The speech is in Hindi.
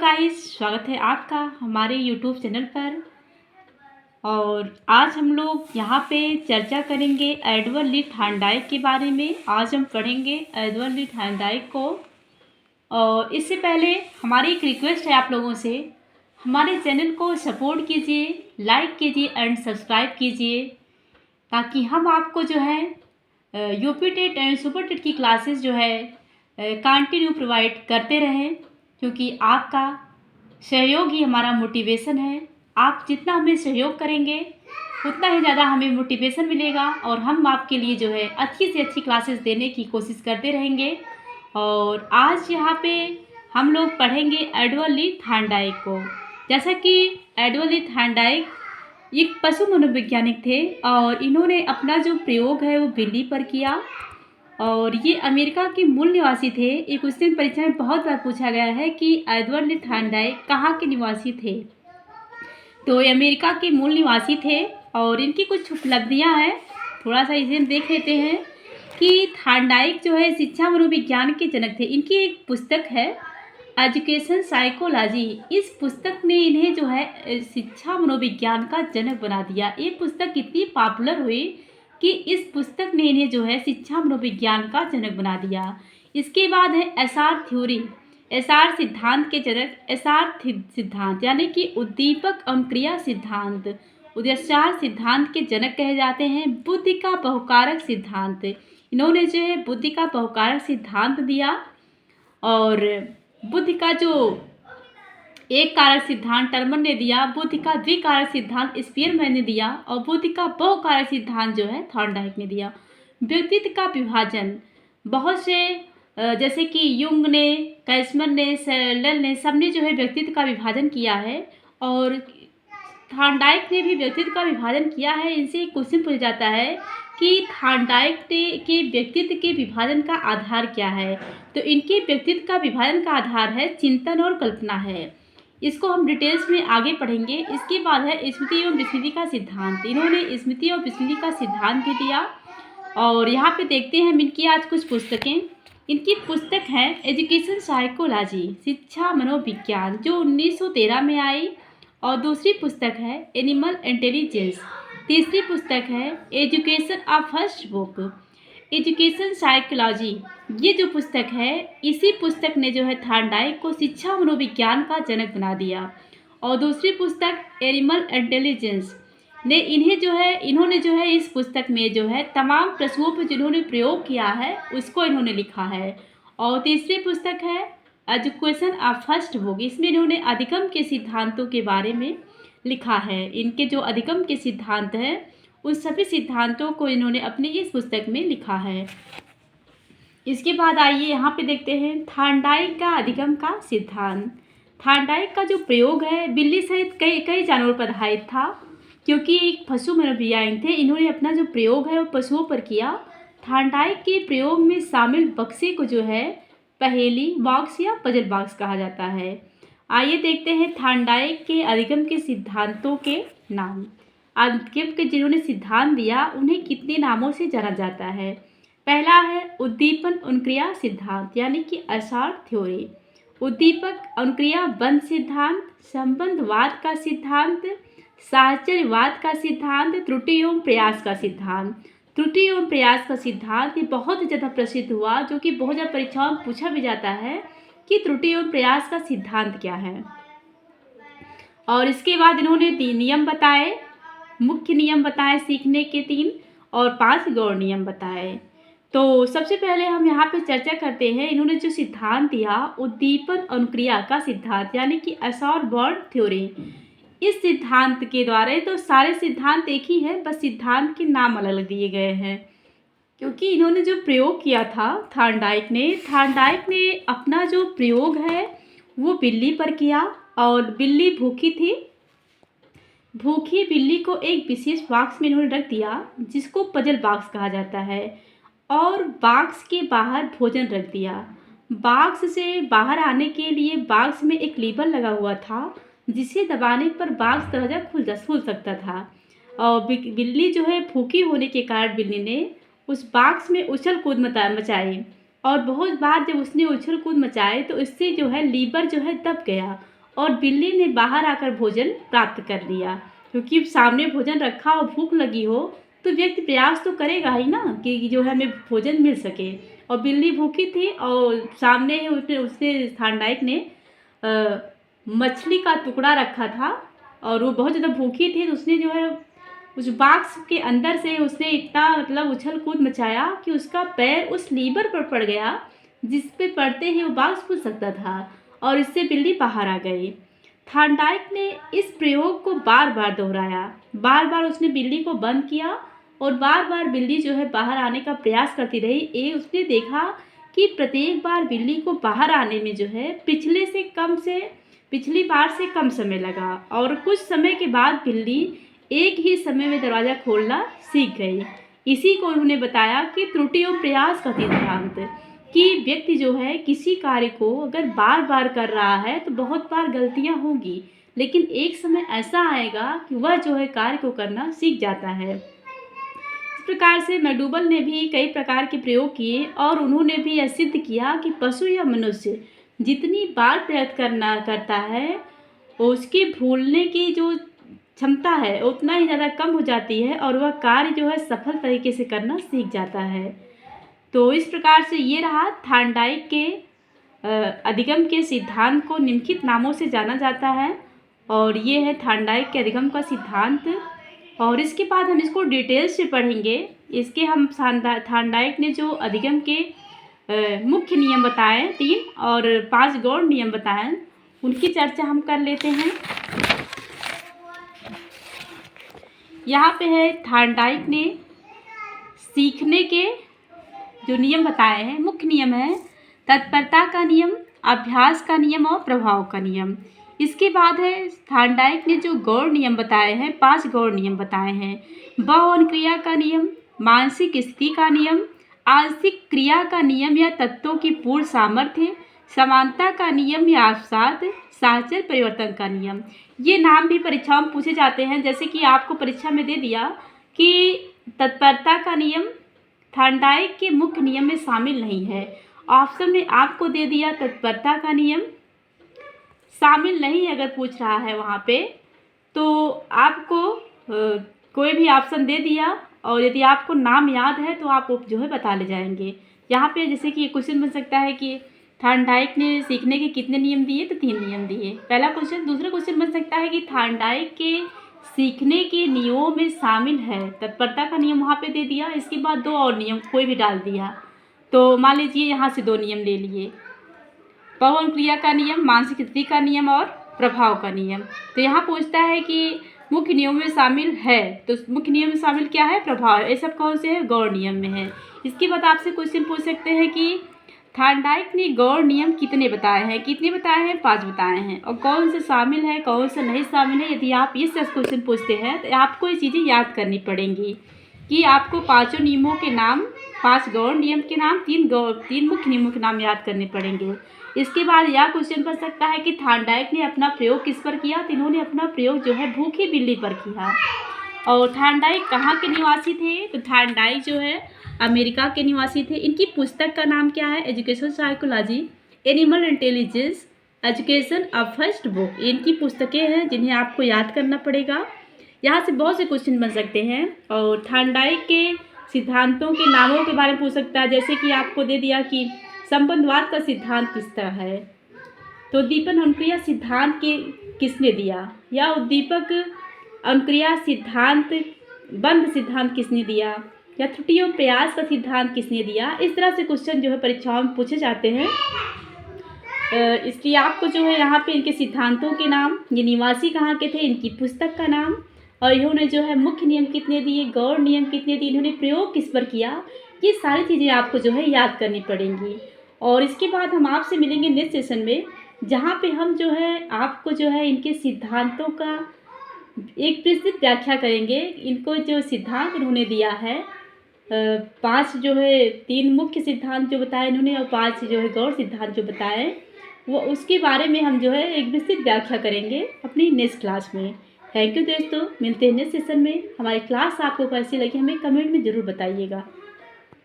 गाइस, स्वागत है आपका हमारे यूट्यूब चैनल पर। और आज हम लोग यहाँ पे चर्चा करेंगे एडवर्ड ली थॉर्नडाइक के बारे में। आज हम पढ़ेंगे एडवर्ड ली थॉर्नडाइक को। और इससे पहले हमारी एक रिक्वेस्ट है आप लोगों से, हमारे चैनल को सपोर्ट कीजिए, लाइक कीजिए एंड सब्सक्राइब कीजिए, ताकि हम आपको जो है UP TET and super TET की क्लासेस जो है कंटिन्यू प्रोवाइड करते रहें, क्योंकि आपका सहयोग ही हमारा मोटिवेशन है। आप जितना हमें सहयोग करेंगे उतना ही ज़्यादा हमें मोटिवेशन मिलेगा और हम आपके लिए जो है अच्छी से अच्छी क्लासेस देने की कोशिश करते रहेंगे। और आज यहाँ पे हम लोग पढ़ेंगे एडवर्ड ली थॉर्नडाइक को। जैसा कि एडवर्ड ली थॉर्नडाइक एक पशु मनोवैज्ञानिक थे और इन्होंने अपना जो प्रयोग है वो बिल्ली पर किया। और ये अमेरिका के मूल निवासी थे। एक क्वेश्चन परीक्षा में बहुत बार पूछा गया है कि एडवर्ड ली थॉर्नडाइक कहाँ के निवासी थे, तो ये अमेरिका के मूल निवासी थे। और इनकी कुछ उपलब्धियां हैं, थोड़ा सा इसे देख लेते हैं कि थॉर्नडाइक जो है शिक्षा मनोविज्ञान के जनक थे। इनकी एक पुस्तक है एजुकेशन साइकोलॉजी। इस पुस्तक ने इन्हें जो है शिक्षा मनोविज्ञान का जनक बना दिया। ये पुस्तक इतनी पॉपुलर हुई कि इस पुस्तक ने इन्हें जो है शिक्षा मनोविज्ञान का जनक बना दिया। इसके बाद है एसआर थ्योरी। एसआर सिद्धांत के जनक एसआर सिद्धांत यानी कि उद्दीपक अनुक्रिया सिद्धांत, एसआर सिद्धांत के जनक कहे जाते हैं। बुद्धि का बहुकारक सिद्धांत, इन्होंने जो है बुद्धि का बहुकारक सिद्धांत दिया। और बुद्धि का जो एक कारक सिद्धांत टर्मन ने दिया, बुद्धि का द्विकारक सिद्धांत स्पीयरमैन ने दिया और बुद्धि का बहुकारक सिद्धांत जो है थॉर्नडाइक ने दिया। व्यक्तित्व का विभाजन बहुत से जैसे कि युंग ने, कैसमन ने, सेरल ने, सबने जो है व्यक्तित्व का विभाजन किया है और थॉर्नडाइक ने भी व्यक्तित्व का विभाजन किया है। इनसे एक क्वेश्चन पूछा जाता है कि थॉर्नडाइक के व्यक्तित्व के विभाजन का आधार क्या है, तो इनके व्यक्तित्व का विभाजन का आधार है चिंतन और कल्पना है। इसको हम डिटेल्स में आगे पढ़ेंगे। इसके बाद है स्मृति एवं विस्मृति का सिद्धांत। इन्होंने स्मृति और विस्मृति का सिद्धांत भी दिया। और यहाँ पे देखते हैं इनकी आज कुछ पुस्तकें। इनकी पुस्तक है एजुकेशन साइकोलॉजी, शिक्षा मनोविज्ञान, जो 1913 में आई। और दूसरी पुस्तक है एनिमल इंटेलिजेंस। तीसरी पुस्तक है एजुकेशन आ फर्स्ट बुक, एजुकेशन साइकोलॉजी। ये जो पुस्तक है, इसी पुस्तक ने जो है थॉर्नडाइक को शिक्षा मनोविज्ञान का जनक बना दिया। और दूसरी पुस्तक एनिमल इंटेलिजेंस ने इन्होंने जो है इस पुस्तक में जो है तमाम पशुओं पर जिन्होंने प्रयोग किया है उसको इन्होंने लिखा है। और तीसरी पुस्तक है एजुकेशन आ फर्स्ट बुक, इसमें इन्होंने अधिगम के सिद्धांतों के बारे में लिखा है। इनके जो अधिगम के सिद्धांत हैं उन सभी सिद्धांतों को इन्होंने अपनी इस पुस्तक में लिखा है। इसके बाद आइए यहाँ पे देखते हैं थॉर्नडाइक का अधिगम का सिद्धांत। थॉर्नडाइक का जो प्रयोग है बिल्ली सहित कई जानवरों पर आधारित था, क्योंकि एक पशु मनोविज्ञानी थे। इन्होंने अपना जो प्रयोग है वो पशुओं पर किया। थॉर्नडाइक के प्रयोग में शामिल बक्से को जो है पहेली बॉक्स या पजल बॉक्स कहा जाता है। आइए देखते हैं थॉर्नडाइक के अधिगम के सिद्धांतों के नाम। अधिगम के जिन्होंने सिद्धांत दिया उन्हें कितने नामों से जाना जाता है। पहला है उद्दीपन अनुक्रिया सिद्धांत यानी कि एसआर थ्योरी। उद्दीपक अनुक्रिया बंध सिद्धांत, संबंधवाद का सिद्धांत, साहचर्यवाद का सिद्धांत, त्रुटि एवं प्रयास का सिद्धांत। त्रुटि एवं प्रयास का सिद्धांत ये बहुत ज़्यादा प्रसिद्ध हुआ, जो कि बहुत ज़्यादा परीक्षाओं में पूछा भी जाता है कि त्रुटि एवं प्रयास का सिद्धांत क्या है। और इसके बाद इन्होंने 3 नियम बताए, मुख्य नियम बताए सीखने के 3 और 5 गौण नियम बताए। तो सबसे पहले हम यहाँ पे चर्चा करते हैं इन्होंने जो सिद्धांत दिया उद्दीपन अनुक्रिया का सिद्धांत यानी कि एसआर बॉर्न थ्योरी। इस सिद्धांत के द्वारा तो सारे सिद्धांत एक ही है, बस सिद्धांत के नाम अलग अलग दिए गए हैं, क्योंकि इन्होंने जो प्रयोग किया था थॉर्नडाइक ने अपना जो प्रयोग है वो बिल्ली पर किया। और बिल्ली भूखी थी। भूखी बिल्ली को एक विशेष बॉक्स में इन्होंने रख दिया जिसको पजल बॉक्स कहा जाता है, और बॉक्स के बाहर भोजन रख दिया। बॉक्स से बाहर आने के लिए बॉक्स में एक लीवर लगा हुआ था जिसे दबाने पर बॉक्स दरवाज़ा खुल सकता था। और बिल्ली जो है भूखी होने के कारण बिल्ली ने उस बॉक्स में उछल कूद मचाई। और बहुत बार जब उसने उछल कूद मचाए तो इससे जो है लीवर जो है दब गया और बिल्ली ने बाहर आकर भोजन प्राप्त कर लिया। क्योंकि सामने भोजन रखा और भूख लगी हो तो व्यक्ति प्रयास तो करेगा ही ना कि जो है हमें भोजन मिल सके। और बिल्ली भूखी थी और सामने ही उसने उसने थांडाइक ने मछली का टुकड़ा रखा था और वो बहुत ज़्यादा भूखी थी, तो उसने जो है उस बॉक्स के अंदर से उसने इतना मतलब उछल कूद मचाया कि उसका पैर उस लीवर पर पड़ गया, जिस पे पड़ते ही वो बॉक्स खुल सकता था और इससे बिल्ली बाहर आ गई। थांडाइक ने इस प्रयोग को बार बार दोहराया, बार बार उसने बिल्ली को बंद किया और बार बार बिल्ली जो है बाहर आने का प्रयास करती रही। उसने देखा कि प्रत्येक बार बिल्ली को बाहर आने में जो है पिछली बार से कम समय लगा और कुछ समय के बाद बिल्ली एक ही समय में दरवाज़ा खोलना सीख गई। इसी को उन्होंने बताया कि त्रुटि और प्रयास का सिद्धांत, कि व्यक्ति जो है किसी कार्य को अगर बार बार कर रहा है तो बहुत बार गलतियां होंगी, लेकिन एक समय ऐसा आएगा कि वह जो है कार्य को करना सीख जाता है। इस प्रकार से मैकडूगल ने भी कई प्रकार के प्रयोग किए और उन्होंने भी यह सिद्ध किया कि पशु या मनुष्य जितनी बार प्रयत्न करता है उसकी भूलने की जो क्षमता है उतना ही ज़्यादा कम हो जाती है और वह कार्य जो है सफल तरीके से करना सीख जाता है। तो इस प्रकार से ये रहा थांडाइक के अधिगम के सिद्धांत को निम्नलिखित नामों से जाना जाता है और ये है थांडाइक के अधिगम का सिद्धांत। और इसके बाद हम इसको डिटेल्स से पढ़ेंगे। इसके हम थांडाइक ने जो अधिगम के मुख्य नियम बताए 3 और 5 गौण नियम बताए, उनकी चर्चा हम कर लेते हैं। यहाँ पे है थांडाइक ने सीखने के जो नियम बताए हैं, मुख्य नियम है तत्परता का नियम, अभ्यास का नियम और प्रभाव का नियम। इसके बाद है थांडाइक ने जो गौण नियम बताए हैं, 5 गौण नियम बताए हैं। बहु क्रिया का नियम, मानसिक स्थिति का नियम, आंशिक क्रिया का नियम या तत्वों की पूर्ण सामर्थ्य, समानता का नियम या अवसाद, साहचर्य परिवर्तन का नियम। ये नाम भी परीक्षाओं में पूछे जाते हैं। जैसे कि आपको परीक्षा में दे दिया कि तत्परता का नियम थांडाइक के मुख्य नियम में शामिल नहीं है। ऑप्शन में आपको दे दिया तत्परता का नियम शामिल नहीं अगर पूछ रहा है वहाँ पे, तो आपको कोई भी ऑप्शन दे दिया और यदि आपको नाम याद है तो आप जो है बता ले जाएंगे। यहाँ पे जैसे कि क्वेश्चन बन सकता है कि थांडाइक ने सीखने के कितने नियम दिए, तो 3 नियम दिए, पहला क्वेश्चन। दूसरा क्वेश्चन बन सकता है कि थांडाइक के सीखने के नियमों में शामिल है तत्परता का नियम, वहाँ पे दे दिया, इसके बाद 2 और नियम कोई भी डाल दिया। तो मान लीजिए यहाँ से 2 नियम ले लिए, बहु क्रिया का नियम, मानसिक स्थिति का नियम और प्रभाव का नियम। तो यहाँ पूछता है कि मुख्य नियम में शामिल है, तो मुख्य नियम में शामिल क्या है, प्रभाव। ये सब कौन से है, गौण नियम में है। इसके बाद आपसे क्वेश्चन पूछ सकते हैं कि थांडाइक ने गौण नियम कितने बताए हैं, 5 बताए हैं, और कौन से शामिल है कौन से नहीं शामिल है। यदि आप ये सब क्वेश्चन पूछते हैं तो आपको ये चीज़ें याद करनी पड़ेंगी कि आपको 5 नियमों के नाम, 5 गौण नियम के नाम, 3 मुख्य नियमों के नाम याद करने पड़ेंगे। इसके बाद यह क्वेश्चन बन सकता है कि थांडाइक ने अपना प्रयोग किस पर किया, तो इन्होंने अपना प्रयोग जो है भूखी बिल्ली पर किया। और थांडाइक कहाँ के निवासी थे, तो थांडाइक जो है अमेरिका के निवासी थे। इनकी पुस्तक का नाम क्या है, education psychology, animal intelligence, education a first book. इनकी पुस्तकें हैं जिन्हें आपको याद करना पड़ेगा। यहाँ से बहुत से क्वेश्चन बन सकते हैं। और थांडाइक के सिद्धांतों के नामों के बारे में पूछ सकता है। जैसे कि आपको दे दिया कि संबंधवाद का सिद्धांत किस तरह है, तो उद्दीपन अनुक्रिया सिद्धांत के किसने दिया, या उद्दीपक अनुक्रिया सिद्धांत बंध सिद्धांत किसने दिया, या त्रुटियों प्रयास का सिद्धांत किसने दिया। इस तरह से क्वेश्चन जो है परीक्षाओं में पूछे जाते हैं। इसलिए आपको जो है यहाँ पे इनके सिद्धांतों के नाम, ये निवासी कहाँ के थे, इनकी पुस्तक का नाम, और इन्होंने जो है मुख्य नियम कितने दिए, गौण नियम कितने दिए, इन्होंने प्रयोग किस पर किया, ये सारी चीज़ें आपको जो है याद करनी पड़ेंगी। और इसके बाद हम आपसे मिलेंगे नेक्स्ट सेशन में, जहाँ पे हम जो है आपको जो है इनके सिद्धांतों का एक विस्तृत व्याख्या करेंगे। इनको जो सिद्धांत इन्होंने दिया है, 5 जो है 3 मुख्य सिद्धांत जो बताए इन्होंने और 5 जो है गौण सिद्धांत जो बताए, वो उसके बारे में हम जो है एक विस्तृत व्याख्या करेंगे अपनी नेक्स्ट क्लास में। थैंक यू दोस्तों, मिलते हैं नेक्स्ट सेशन में। हमारी क्लास आपको कैसी लगी हमें कमेंट में ज़रूर बताइएगा।